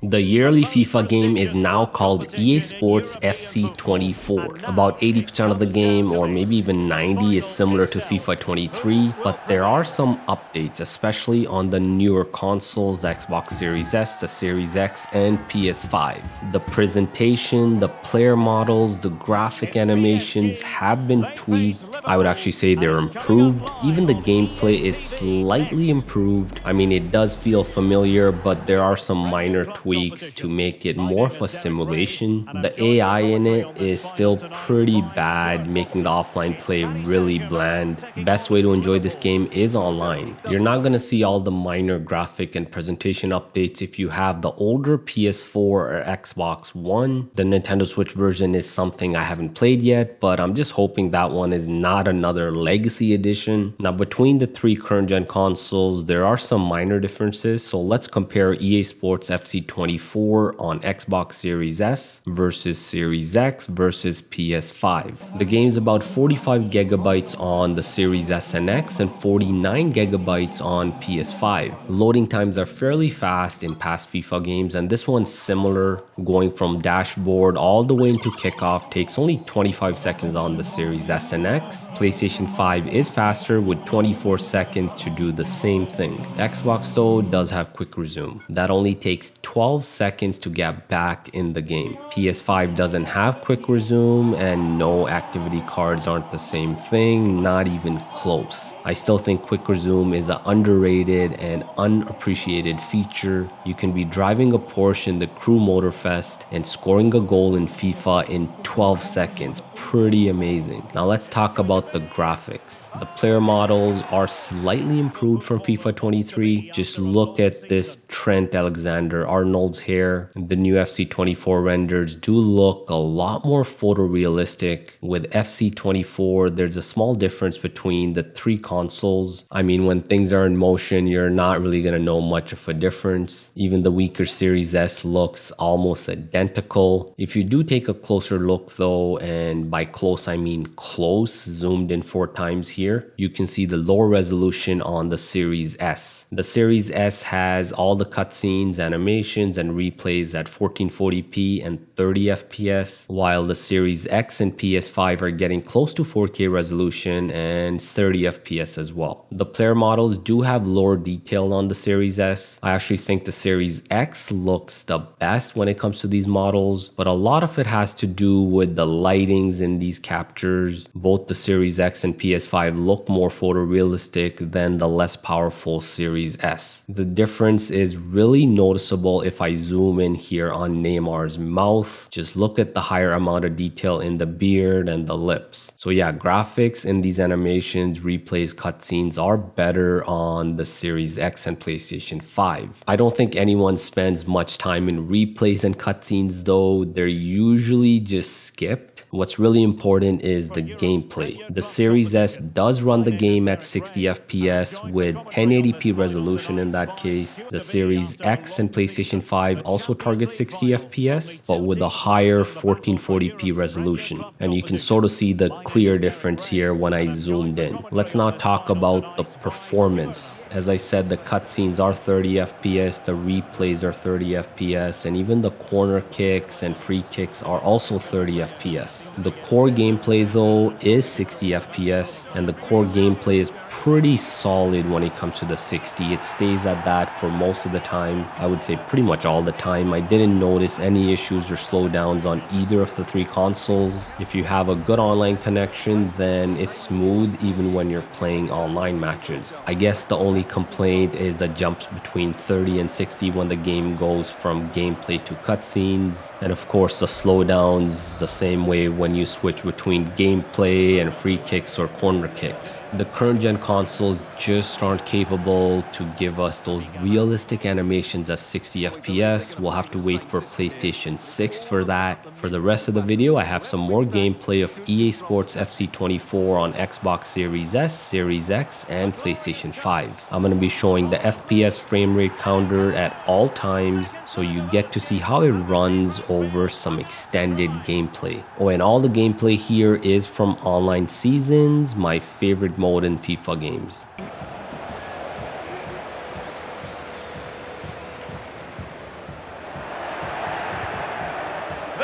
The yearly FIFA game is now called EA Sports FC 24. About 80% of the game, or maybe even 90, is similar to FIFA 23, but there are some updates, especially on the newer consoles, the Xbox Series S, the Series X, and PS5. The presentation, the player models, the graphic animations have been tweaked. I would actually say they're improved. Even the gameplay is slightly improved. I mean, it does feel familiar, but there are some minor tweaks to make it more of a simulation. The AI in it is still pretty bad, making the offline play really bland. Best way to enjoy this game is online. You're not gonna see all the minor graphic and presentation updates if you have the older PS4 or Xbox One. The Nintendo Switch version is something I haven't played yet, but I'm just hoping that one is not another legacy edition. Now, between the three current gen consoles, there are some minor differences, so let's compare EA Sports FC 24 on Xbox Series S versus Series X versus PS5. The game's about 45 gigabytes on the Series S and X and 49 gigabytes on PS5. Loading times are fairly fast in past FIFA games, and this one's similar. Going from dashboard all the way into kickoff takes only 25 seconds on the Series S and X. PlayStation 5 is faster with 24 seconds to do the same thing. Xbox though does have quick resume. That only takes 12 seconds to get back in the game. PS5 doesn't have quick resume, and no, activity cards aren't the same thing, not even close. I still think quick resume is an underrated and unappreciated feature. You can be driving a Porsche in the Crew Motorfest and scoring a goal in FIFA in 12 seconds. Pretty amazing. Now let's talk about the graphics. The player models are slightly improved from FIFA 23. Just look at this Trent Alexander-Arnold's hair. The new FC 24 renders do look a lot more photorealistic. With FC 24, there's a small difference between the three consoles. I mean, when things are in motion, you're not really gonna know much of a difference. Even the weaker Series S looks almost identical. If you do take a closer look though, and by close I mean close, zoomed in 4 times here, you can see the lower resolution on the Series S. The Series S has all the cutscenes, animations, and replays at 1440p and 30 FPS, while the Series X and PS5 are getting close to 4K resolution and 30 FPS as well. The player models do have lower detail on the Series S. I actually think the Series X looks the best when it comes to these models, but a lot of it has to do with the lightings in these captures. Both the Series X and PS5 look more photorealistic than the less powerful Series S. The difference is really noticeable if I zoom in here on Neymar's mouth. Just look at the higher amount of detail in the beard and the lips. So yeah, graphics in these animations, replays, cutscenes are better on the Series X and PlayStation 5. I don't think anyone spends much time in replays and cutscenes though. They're usually just skipped. What's really important is the gameplay. The Series S does run the game at 60 FPS with 1080p resolution in that case. The Series X and PlayStation 5 also target 60 FPS, but with a higher 1440p resolution. And you can sort of see the clear difference here when I zoomed in. Let's now talk about the performance. As I said, the cutscenes are 30 FPS, the replays are 30 FPS, and even the corner kicks and free kicks are also 30 FPS. The core gameplay though is 60 FPS, and the core gameplay is pretty solid when it comes to the 60. It stays at that for most of the time. I would say pretty much all the time. I didn't notice any issues or slowdowns on either of the three consoles. If you have a good online connection, then it's smooth even when you're playing online matches. I guess the only complaint is the jumps between 30 and 60 when the game goes from gameplay to cutscenes, and of course the slowdowns the same way when you switch between gameplay and free kicks or corner kicks. The current gen consoles just aren't capable to give us those realistic animations at 60 FPS. We'll have to wait for PlayStation 6 for that. For the rest of the video, I have some more gameplay of EA Sports FC 24 on Xbox Series S, Series X, and PlayStation 5. I'm going to be showing the FPS frame rate counter at all times, so you get to see how it runs over some extended gameplay. Oh, and all the gameplay here is from Online Seasons, my favorite mode in FIFA games.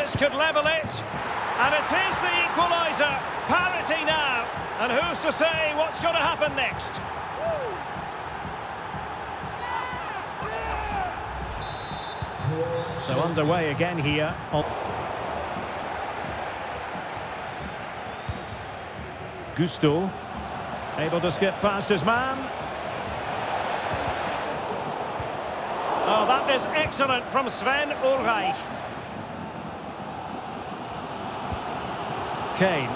this could level it. And it is the equaliser. Parity now. And who's to say what's going to happen next? So underway again here. Gusto. Able to skip past his man. Oh, that is excellent from Sven Ulreich. Kane.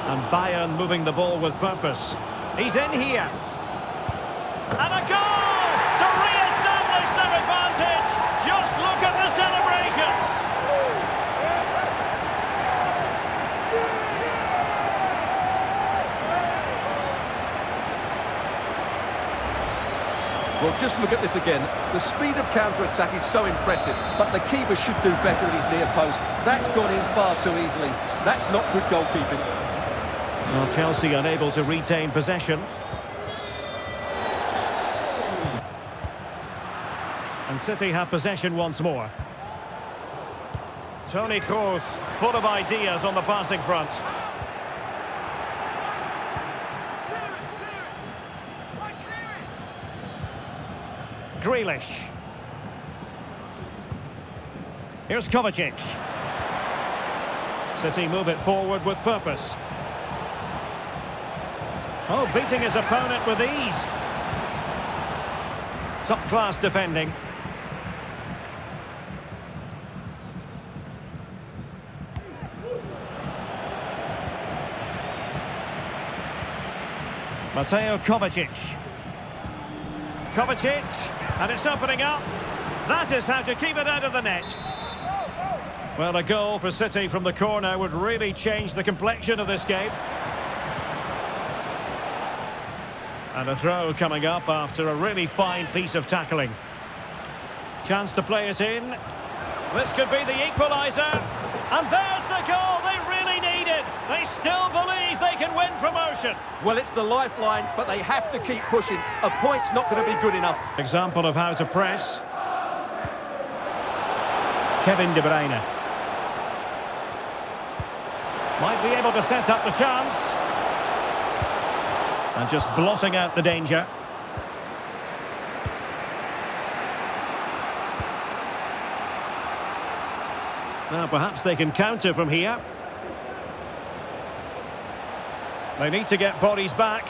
And Bayern moving the ball with purpose. He's in here. And a goal to re-establish their advantage. Just look at the celebrations. Well, just look at this again. The speed of counter-attack is so impressive, but the keeper should do better at his near post. That's gone in far too easily. That's not good goalkeeping. Well, Chelsea unable to retain possession. And City have possession once more. Toni Kroos, full of ideas on the passing front. Grealish. Here's Kovacic. City move it forward with purpose. Oh, beating his opponent with ease. Top-class defending. Mateo Kovacic. Kovacic, and it's opening up. That is how to keep it out of the net. Well, a goal for City from the corner would really change the complexion of this game. And a throw coming up after a really fine piece of tackling. Chance to play it in. This could be the equaliser. And there's the goal they really needed. They still believe they can win promotion. Well, it's the lifeline, but they have to keep pushing. A point's not going to be good enough. Example of how to press. Kevin De Bruyne. Might be able to set up the chance. And just blotting out the danger. Now perhaps they can counter from here. They need to get bodies back.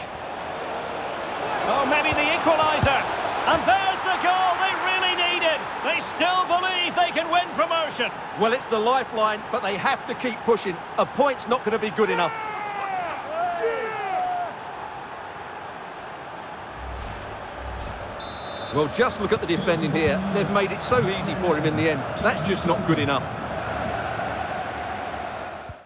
Oh, maybe the equaliser. And there's the goal they really needed. They still believe they can win promotion. Well, it's the lifeline, but they have to keep pushing. A point's not going to be good enough. Well, just look at the defending here. They've made it so easy for him in the end. That's just not good enough.